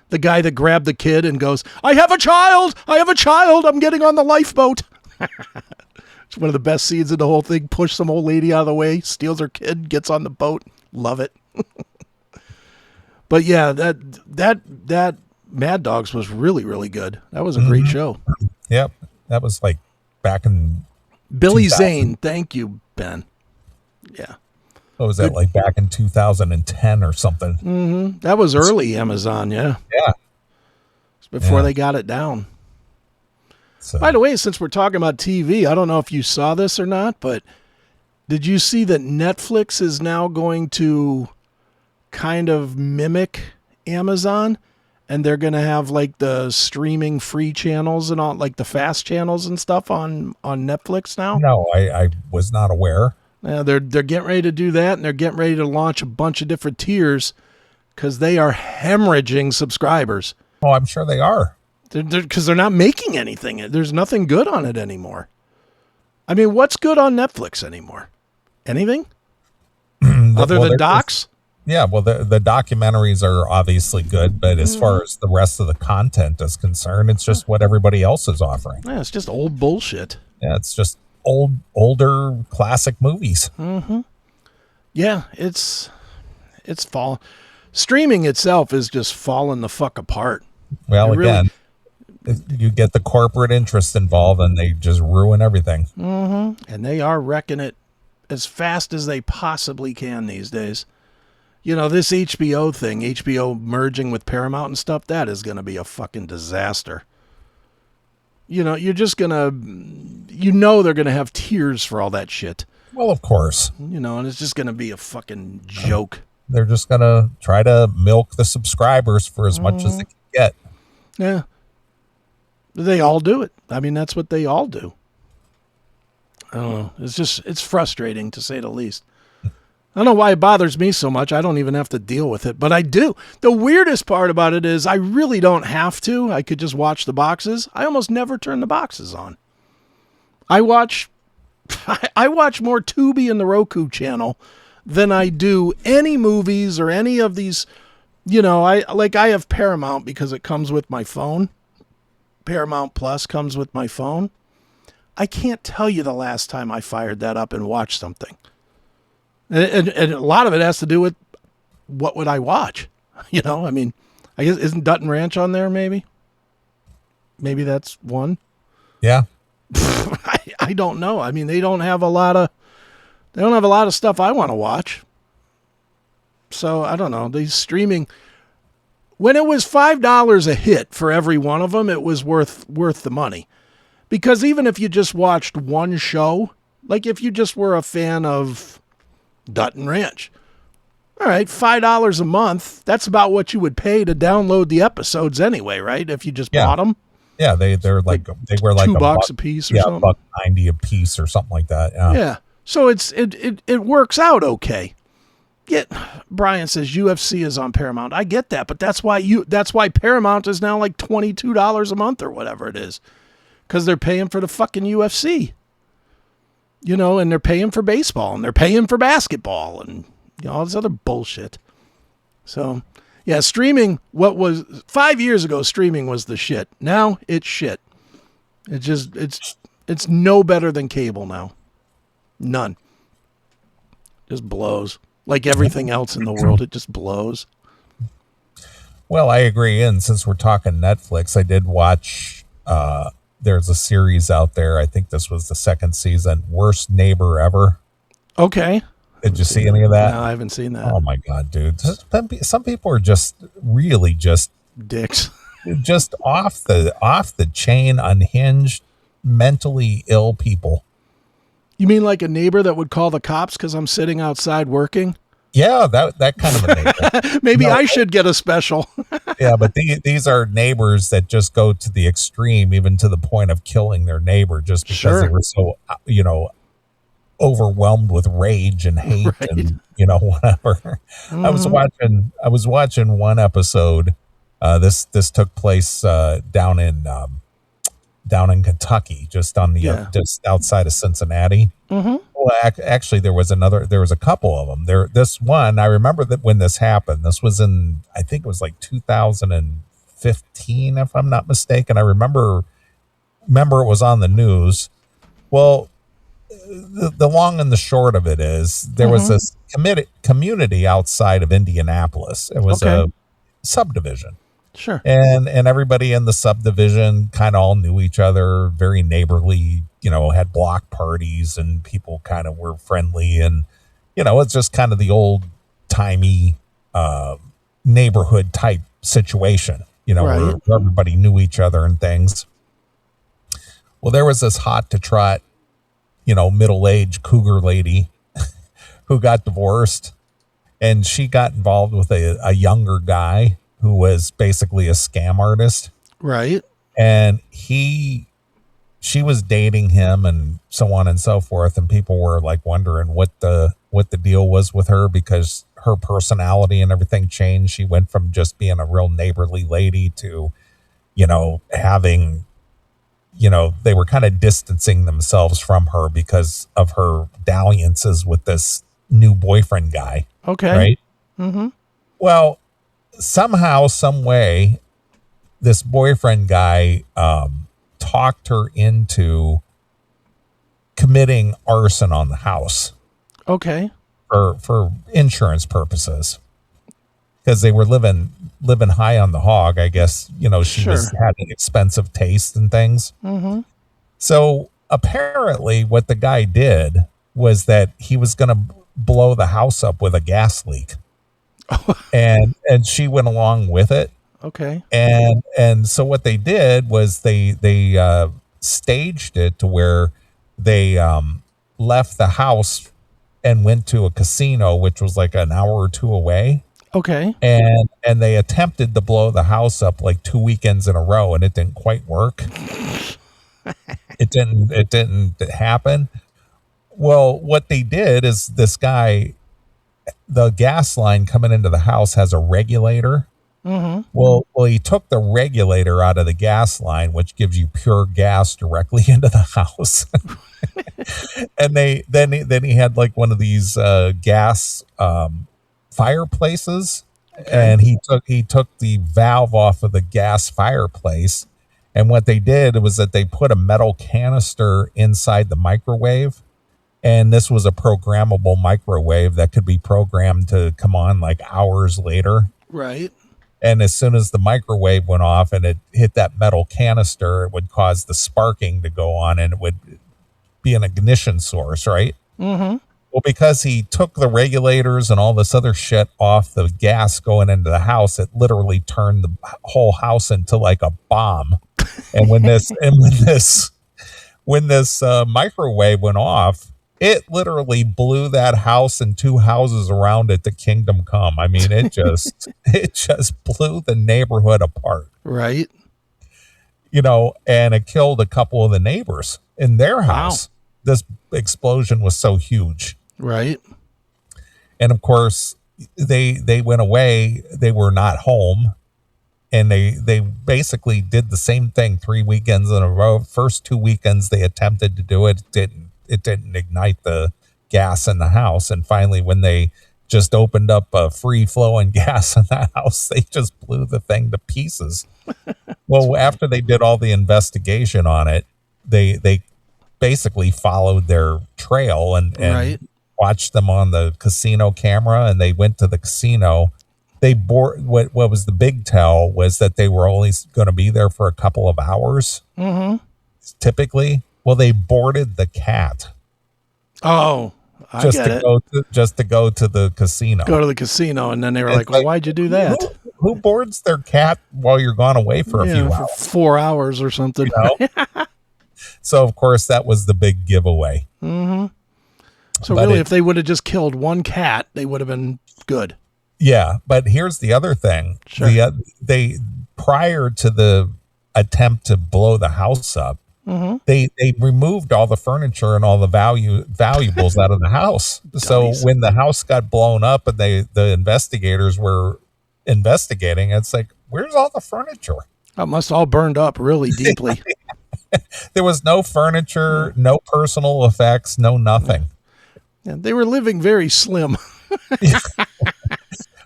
Speaker 3: The guy that grabbed the kid and goes, I have a child! I'm getting on the lifeboat. It's one of the best scenes in the whole thing. Push some old lady out of the way, steals her kid, gets on the boat. Love it. But yeah, that Mad Dogs was really, really good. That was a great show.
Speaker 2: Yep. That was like back in
Speaker 3: Billy Zane. Thank you, Ben. Yeah.
Speaker 2: What was that, like back in 2010 or something?
Speaker 3: Mm-hmm. That was early Amazon, yeah.
Speaker 2: Yeah.
Speaker 3: Before they got it down. So. By the way, since we're talking about TV, I don't know if you saw this or not, but did you see that Netflix is now going to kind of mimic Amazon? And they're going to have like the streaming free channels and all, like the fast channels and stuff on Netflix now?
Speaker 2: No, I was not aware.
Speaker 3: Yeah, they're getting ready to do that, and they're getting ready to launch a bunch of different tiers because they are hemorrhaging subscribers.
Speaker 2: Oh, I'm sure they are.
Speaker 3: Because they're not making anything. There's nothing good on it anymore. I mean, what's good on Netflix anymore? Anything? Other than docs?
Speaker 2: Yeah, well, the documentaries are obviously good, but as far as the rest of the content is concerned, it's just what everybody else is offering.
Speaker 3: Yeah, it's just old bullshit.
Speaker 2: Yeah, it's just older classic movies.
Speaker 3: Mm-hmm. Yeah, it's fall. Streaming itself is just falling the fuck apart.
Speaker 2: Well, again, you get the corporate interest involved and they just ruin everything.
Speaker 3: Mm-hmm. And they are wrecking it as fast as they possibly can these days. This HBO thing, HBO merging with Paramount and stuff, that is going to be a fucking disaster. You're just going to, they're going to have tiers for all that shit.
Speaker 2: Well, of course.
Speaker 3: And it's just going to be a fucking joke.
Speaker 2: They're just going to try to milk the subscribers for as much as they can get.
Speaker 3: Yeah. They all do it. I mean, that's what they all do. I don't know. It's frustrating to say the least. I don't know why it bothers me so much. I don't even have to deal with it, but I do. The weirdest part about it is I really don't have to. I could just watch the boxes. I almost never turn the boxes on. I watch more Tubi and the Roku channel than I do any movies or any of these. I have Paramount because it comes with my phone. Paramount Plus comes with my phone. I can't tell you the last time I fired that up and watched something. And a lot of it has to do with what would I watch? I mean, I guess isn't Dutton Ranch on there? Maybe that's one.
Speaker 2: Yeah.
Speaker 3: I don't know. I mean, they don't have a lot of stuff I want to watch. So I don't know. These streaming, when it was $5 a hit for every one of them, it was worth the money. Because even if you just watched one show, like if you just were a fan of Dutton Ranch, all right, $5 a month, that's about what you would pay to download the episodes anyway, right? If you just bought them.
Speaker 2: Yeah, they were like
Speaker 3: $2 a piece or something.
Speaker 2: $1.90 a piece or something like that.
Speaker 3: Yeah. So it works out okay. Brian says UFC is on Paramount. I get that, but that's why Paramount is now like $22 a month or whatever it is. Because they're paying for the fucking UFC. And they're paying for baseball and they're paying for basketball and all this other bullshit. So, yeah, streaming, what was 5 years ago, streaming was the shit. Now it's shit. It's no better than cable now. None. Just blows. Like everything else in the world, it just blows.
Speaker 2: Well, I agree. And since we're talking Netflix, I did watch, there's a series out there. I think this was the second season, Worst Neighbor Ever.
Speaker 3: Okay.
Speaker 2: Did you see any of that?
Speaker 3: No, I haven't seen that.
Speaker 2: Oh my God, dude. Some people are just really just
Speaker 3: dicks.
Speaker 2: Just off the chain, unhinged, mentally ill people.
Speaker 3: You mean like a neighbor that would call the cops because I'm sitting outside working?
Speaker 2: Yeah, that kind of a neighbor.
Speaker 3: Maybe I should get a special.
Speaker 2: Yeah, but these are neighbors that just go to the extreme, even to the point of killing their neighbor just because they were so, overwhelmed with rage and hate and whatever. Mm-hmm. I was watching one episode. This took place down in Kentucky, just on the just outside of Cincinnati. Mm-hmm. Well, actually, there was a couple of them. This one, I remember that when this happened. This was in, I think it was like 2015, if I'm not mistaken. I remember it was on the news. Well, the long and the short of it is there was this community outside of Indianapolis. It was a subdivision.
Speaker 3: Sure.
Speaker 2: And everybody in the subdivision kind of all knew each other, very neighborly, had block parties and people kind of were friendly. And, it's just kind of the old timey neighborhood type situation, where everybody knew each other and things. Well, there was this hot to trot, middle-aged cougar lady who got divorced, and she got involved with a younger guy who was basically a scam artist.
Speaker 3: Right.
Speaker 2: And she was dating him and so on and so forth. And people were like wondering what the deal was with her because her personality and everything changed. She went from just being a real neighborly lady to, having, they were kind of distancing themselves from her because of her dalliances with this new boyfriend guy.
Speaker 3: Okay.
Speaker 2: Right.
Speaker 3: Mm-hmm.
Speaker 2: Well, somehow, some way, this boyfriend guy talked her into committing arson on the house.
Speaker 3: Okay.
Speaker 2: For insurance purposes, because they were living high on the hog. I guess she was having expensive taste and things.
Speaker 3: Mm-hmm.
Speaker 2: So apparently, what the guy did was that he was going to blow the house up with a gas leak. and she went along with it.
Speaker 3: Okay.
Speaker 2: And so what they did was they staged it to where they left the house and went to a casino, which was like an hour or two away.
Speaker 3: Okay.
Speaker 2: And they attempted to blow the house up like 2 weekends in a row, and it didn't quite work. It didn't happen. Well, what they did is this guy, the gas line coming into the house has a regulator.
Speaker 3: Mm-hmm.
Speaker 2: Well, he took the regulator out of the gas line, which gives you pure gas directly into the house. And then he had like one of these gas fireplaces, and he took the valve off of the gas fireplace. And what they did was that they put a metal canister inside the microwave, And this was a programmable microwave that could be programmed to come on like hours later.
Speaker 3: Right.
Speaker 2: And as soon as the microwave went off and it hit that metal canister, it would cause the sparking to go on and it would be an ignition source, right?
Speaker 3: Mm-hmm.
Speaker 2: Well, because he took the regulators and all this other shit off the gas going into the house, it literally turned the whole house into like a bomb. And when this microwave went off, it literally blew that house and 2 houses around it to kingdom come. I mean, it just blew the neighborhood apart.
Speaker 3: Right.
Speaker 2: And it killed a couple of the neighbors in their house. Wow. This explosion was so huge.
Speaker 3: Right.
Speaker 2: And of course, they went away. They were not home. And they basically did the same thing 3 weekends in a row. First 2 weekends they attempted to do it. It didn't ignite the gas in the house. And finally, when they just opened up a free flowing gas in the house, they just blew the thing to pieces. Well, after they did all the investigation on it, they basically followed their trail and
Speaker 3: right.
Speaker 2: watched them on the casino camera, and they went to the casino. They what was the big tell was that they were only going to be there for a couple of hours.
Speaker 3: Mm-hmm.
Speaker 2: Typically. Well, they boarded the cat.
Speaker 3: Oh,
Speaker 2: just to go to the casino.
Speaker 3: Go to the casino, and then they were like, well, why'd you do that?
Speaker 2: Who boards their cat while you're gone away for a few
Speaker 3: for
Speaker 2: hours?
Speaker 3: 4 hours or something.
Speaker 2: So, of course, that was the big giveaway.
Speaker 3: Mm-hmm. So really, if they would have just killed one cat, they would have been good.
Speaker 2: Yeah, but here's the other thing.
Speaker 3: Sure.
Speaker 2: They prior to the attempt to blow the house up,
Speaker 3: mm-hmm.
Speaker 2: they removed all the furniture and all the valuables out of the house. So when the house got blown up and the investigators were investigating, it's like, where's all the furniture?
Speaker 3: It must all burned up really deeply.
Speaker 2: There was no furniture, no personal effects, no nothing.
Speaker 3: Yeah, they were living very slim.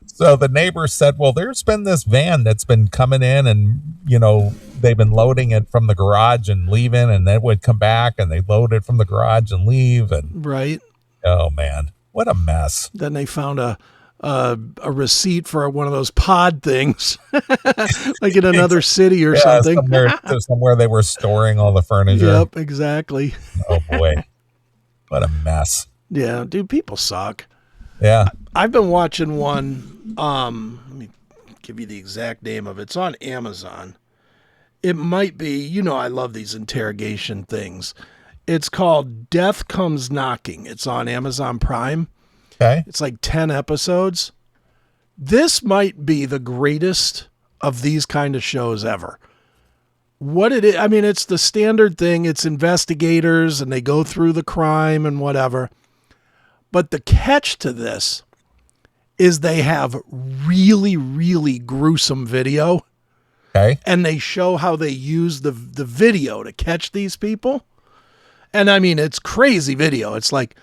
Speaker 2: So the neighbors said, well, there's been this van that's been coming in and, they've been loading it from the garage and leaving, and then would come back and they load it from the garage and leave. And
Speaker 3: right.
Speaker 2: Oh, man, what a mess.
Speaker 3: Then they found a receipt for one of those pod things, like in another city or something.
Speaker 2: Somewhere they were storing all the furniture.
Speaker 3: Yep, exactly.
Speaker 2: Oh, boy. What a mess.
Speaker 3: Yeah, dude, people suck.
Speaker 2: Yeah.
Speaker 3: I've been watching one, let me give you the exact name of it. It's on Amazon. It might be, I love these interrogation things. It's called Death Comes Knocking. It's on Amazon Prime.
Speaker 2: Okay.
Speaker 3: It's like 10 episodes. This might be the greatest of these kind of shows ever. What it is, I mean, it's the standard thing. It's investigators and they go through the crime and whatever. But the catch to this is they have really, really gruesome video.
Speaker 2: Okay.
Speaker 3: And they show how they use the video to catch these people. And I mean, it's crazy video. It's like,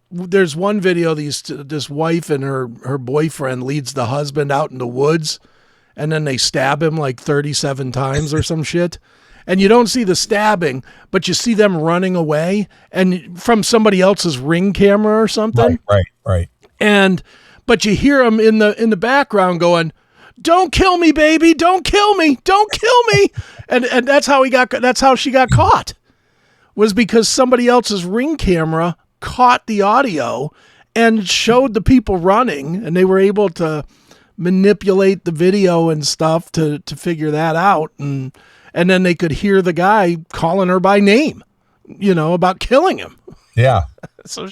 Speaker 3: there's one video, this wife and her boyfriend leads the husband out in the woods, and then they stab him like 37 times or some shit. And you don't see the stabbing, but you see them running away and from somebody else's Ring camera or something.
Speaker 2: Right.
Speaker 3: But you hear them in the background going, "Don't kill me, baby! Don't kill me! Don't kill me!" and that's how she got caught. Was because somebody else's Ring camera caught the audio and showed the people running, and they were able to manipulate the video and stuff to figure that out, and then they could hear the guy calling her by name, about killing him.
Speaker 2: Yeah.
Speaker 3: So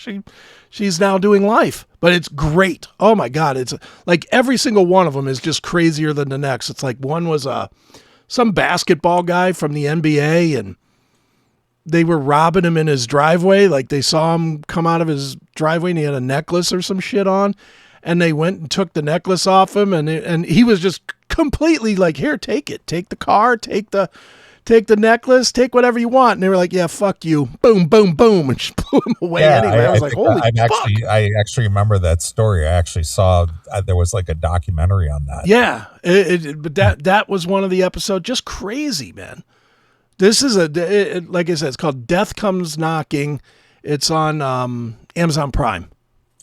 Speaker 3: she's now doing life, but it's great. Oh my God. It's like every single one of them is just crazier than the next. It's like one was some basketball guy from the NBA, and they were robbing him in his driveway. Like they saw him come out of his driveway and he had a necklace or some shit on, and they went and took the necklace off him. And he was just completely like, here, take it, take the car, take the necklace, take whatever you want. And they were like, yeah, fuck you. Boom, boom, boom. And just blew him away anyway. I was like, holy fuck.
Speaker 2: I actually remember that story. I actually saw, there was like a documentary on that.
Speaker 3: Yeah. But that was one of the episodes. Just crazy, man. This is like I said, it's called Death Comes Knocking. It's on Amazon Prime.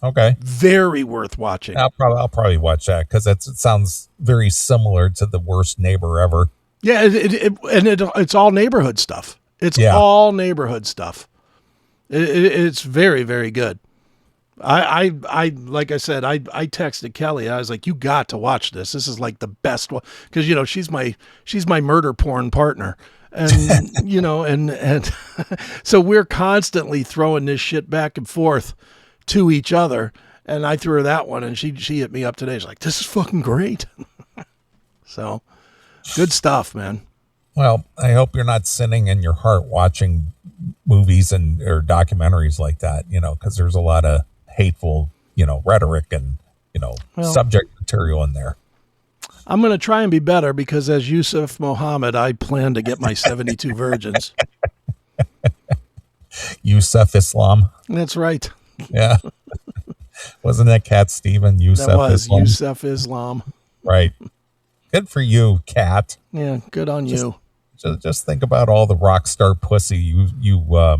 Speaker 2: Okay.
Speaker 3: Very worth watching.
Speaker 2: I'll probably watch that because it sounds very similar to The Worst Neighbor Ever.
Speaker 3: Yeah, it's all neighborhood stuff. It's all neighborhood stuff. It's very, very good. I like I said, I texted Kelly. I was like, you got to watch this. This is like the best one because she's my murder porn partner, and and so we're constantly throwing this shit back and forth to each other. And I threw her that one, and she hit me up today. She's like, this is fucking great. So good stuff, man.
Speaker 2: Well, I hope you're not sinning in your heart watching movies or documentaries like that, because there's a lot of hateful, rhetoric and, subject material in there.
Speaker 3: I'm going to try and be better because as Yusuf Mohammed, I plan to get my 72 virgins.
Speaker 2: Yusuf Islam.
Speaker 3: That's right.
Speaker 2: Yeah. Wasn't that Cat Steven? Yusuf
Speaker 3: that was
Speaker 2: Islam?
Speaker 3: Yusuf Islam.
Speaker 2: Right. Good for you, Cat.
Speaker 3: Yeah, good on you.
Speaker 2: Just think about all the rock star pussy you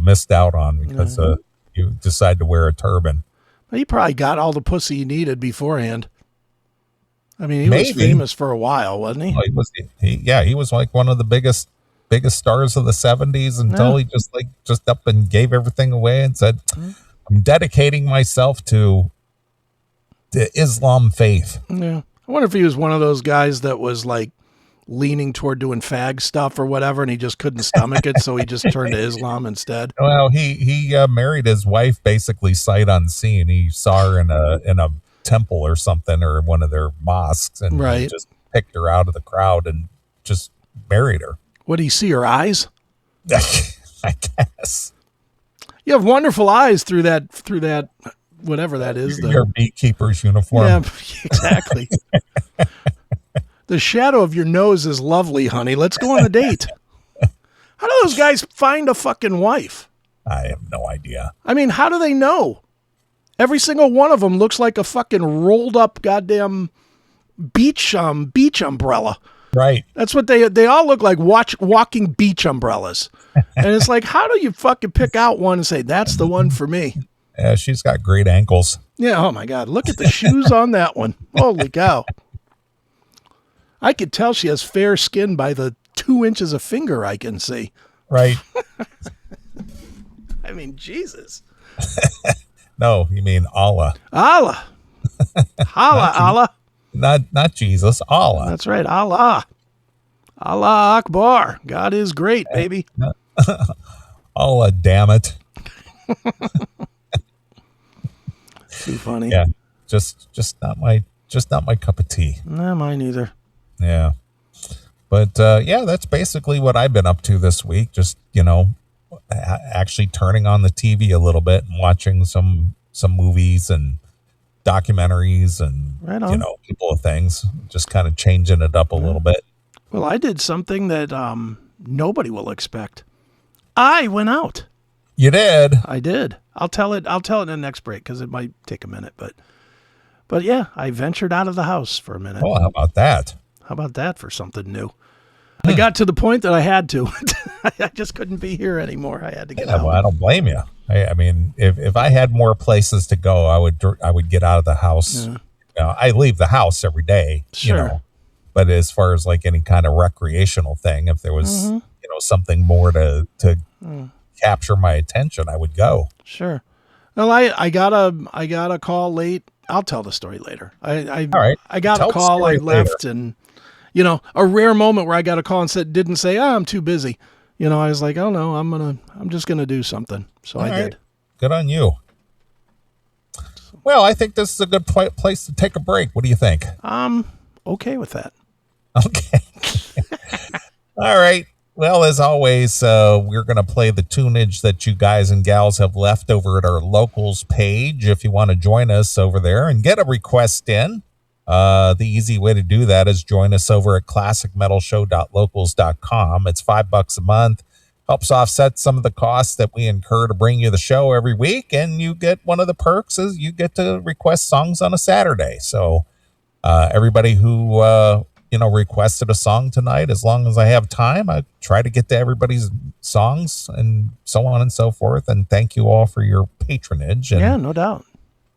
Speaker 2: missed out on because you decided to wear a turban.
Speaker 3: Well, he probably got all the pussy he needed beforehand. I mean, he was famous for a while, wasn't he?
Speaker 2: Well, he was like one of the biggest stars of the 70s until he just up and gave everything away and said, I'm dedicating myself to the Islam faith.
Speaker 3: Yeah. I wonder if he was one of those guys that was like leaning toward doing fag stuff or whatever, and he just couldn't stomach it, so he just turned to Islam instead.
Speaker 2: Well, he married his wife basically sight unseen. He saw her in a temple or something, or one of their mosques, and he just picked her out of the crowd and just married her.
Speaker 3: What, did he see her eyes?
Speaker 2: I guess.
Speaker 3: You have wonderful eyes through that whatever that is.
Speaker 2: Your beekeeper's uniform.
Speaker 3: Yeah, exactly. The shadow of your nose is lovely, honey. Let's go on a date. How do those guys find a fucking wife?
Speaker 2: I have no idea.
Speaker 3: I mean, how do they know? Every single one of them looks like a fucking rolled up goddamn beach umbrella.
Speaker 2: Right.
Speaker 3: That's what they all look like, walking beach umbrellas. And it's like, how do you fucking pick out one and say, that's the one for me?
Speaker 2: Yeah, she's got great ankles.
Speaker 3: Yeah, oh my God. Look at the shoes on that one. Holy cow. I could tell she has fair skin by the 2 inches of finger I can see.
Speaker 2: Right.
Speaker 3: I mean, Jesus.
Speaker 2: No, you mean Allah.
Speaker 3: Allah. Holla, Allah.
Speaker 2: Not Jesus, Allah.
Speaker 3: That's right, Allah. Allah Akbar. God is great, baby.
Speaker 2: Allah, damn it.
Speaker 3: Too funny.
Speaker 2: Yeah, just not my cup of tea.
Speaker 3: No, mine either.
Speaker 2: Yeah, but that's basically what I've been up to this week. Just actually turning on the TV a little bit and watching some movies and documentaries and people of things. Just kind of changing it up a little bit.
Speaker 3: Well, I did something that nobody will expect. I went out.
Speaker 2: You did?
Speaker 3: I did. I'll tell it in the next break because it might take a minute, but yeah, I ventured out of the house for a minute.
Speaker 2: Oh, how about that?
Speaker 3: How about that for something new? I got to the point that I had to. I just couldn't be here anymore. I had to get out.
Speaker 2: Well, I don't blame you. I mean, if I had more places to go, I would get out of the house. Yeah. I leave the house every day,
Speaker 3: sure.
Speaker 2: But as far as like any kind of recreational thing, if there was something more to capture my attention, I would go.
Speaker 3: Sure. Well, I got a call late. I'll tell the story later.
Speaker 2: All right.
Speaker 3: I got a call. I left later. And a rare moment where I got a call and didn't say, I'm too busy. I was like, oh no, I'm just going to do something. So I did.
Speaker 2: Good on you. Well, I think this is a good place to take a break. What do you think?
Speaker 3: Okay with that.
Speaker 2: Okay. All right. Well, as always, we're going to play the tunage that you guys and gals have left over at our locals page. If you want to join us over there and get a request in, the easy way to do that is join us over at classicmetalshow.locals.com. It's $5 a month. Helps offset some of the costs that we incur to bring you the show every week. And you get one of the perks is you get to request songs on a Saturday. So everybody who requested a song tonight. As long as I have time, I try to get to everybody's songs and so on and so forth. And thank you all for your patronage. And
Speaker 3: yeah, no doubt.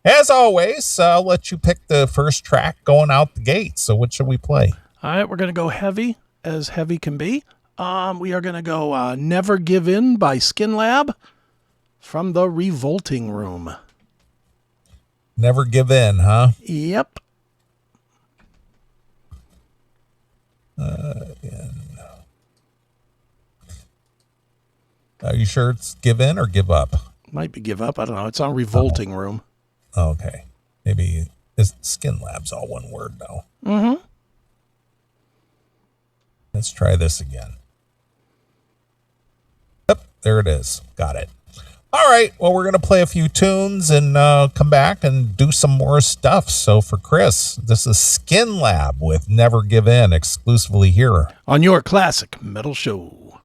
Speaker 2: as always, I'll let you pick the first track going out the gate. So what should we play?
Speaker 3: All right, we're going to go heavy as heavy can be. We are going to go Never Give In by Skin Lab from the Revolting Room.
Speaker 2: Never Give In, huh?
Speaker 3: Yep.
Speaker 2: Are you sure it's Give In or Give Up?
Speaker 3: Might be Give Up. I don't know. It's on Revolting Room.
Speaker 2: Okay. Maybe Skin Lab's all one word, though.
Speaker 3: Mm-hmm.
Speaker 2: Let's try this again. Yep, there it is. Got it. All right. Well, we're going to play a few tunes and come back and do some more stuff. So for Chris, this is Skin Lab with Never Give In, exclusively here
Speaker 3: on your classic metal show.